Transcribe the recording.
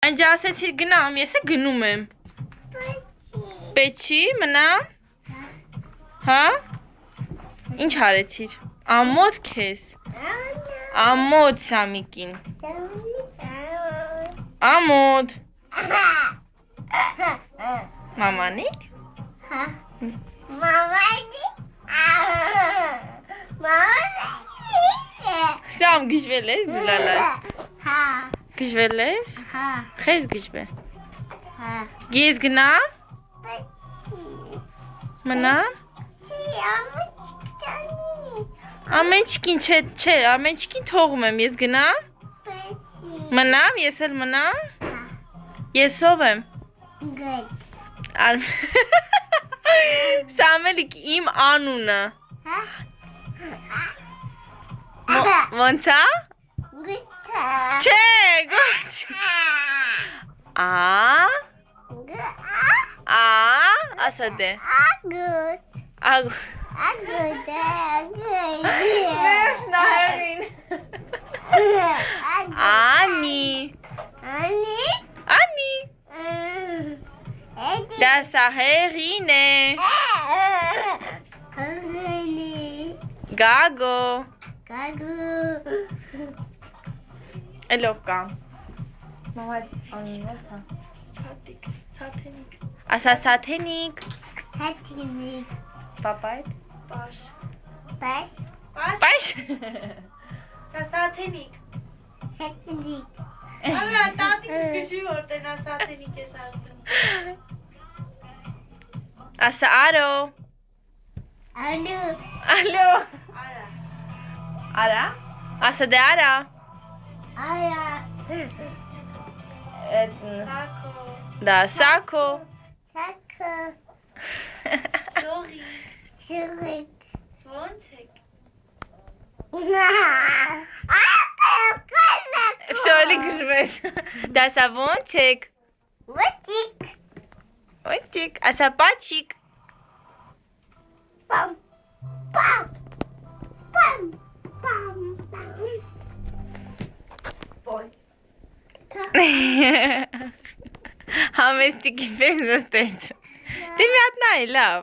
Անջա ասեցիր գնամ, ես է գնում եմ։ Պեչի, մնամ։ Հա? Ինչ հարեցիր։ Ամոթ քեզ։ Ամոթ Սամիկին։ Ամոթ։ Մամանի։ Հա։ Մամանի։ Մամանի։ Սամ գժվել ես դու լալաս։ Հա։ Գժվել ես։ Հա։ Խես գժվել։ Հա։ Ես գնամ։ Մնամ։ Ամենչքին չէ, ամենչքին թողում եմ, ես գնամ։ Մնամ, ես էլ մնամ։ Ես ով եմ։ Սամելիք իմ անունը։ Ոնց է։ Չէ, գոչ։ Ասա դե։ Ագուտ։ Վերջն ահեղին։ Անի։ Անի։ Դա սահեղին է։ Գագո։ Էլով կամ։ Մամայ անունն ո՞ց է։ Սաթիկ, Սաթենիկ։ Ասա Սաթենիկ։ Հատինիկ։ Պապայդ։ Պաշ։ Պաշ։ Սա Սաթենիկ։ Հատինիկ։ Ամենա տատիկը կշի որտեն ա Սաթենիկ ես ասում։ Ասա արո։ Ալո։ Ալո։ Արա։ Արա։ Ասա դե արա։ Արա։ Սակո։ Դա սակո։ Սակո։ Շողի։ Շուրիկ։ Ոնց եք։ Всё գժվեց։ Դա սա ոնց եք։ Ոչիկ։ Ոնցիկ, ասա պաչիկ։ Պամ։ Պամ։ Պամ։ Պամ։ Ոյ։ Համեստիկի պես նստեց։ Դե մի հատ նայ, լավ։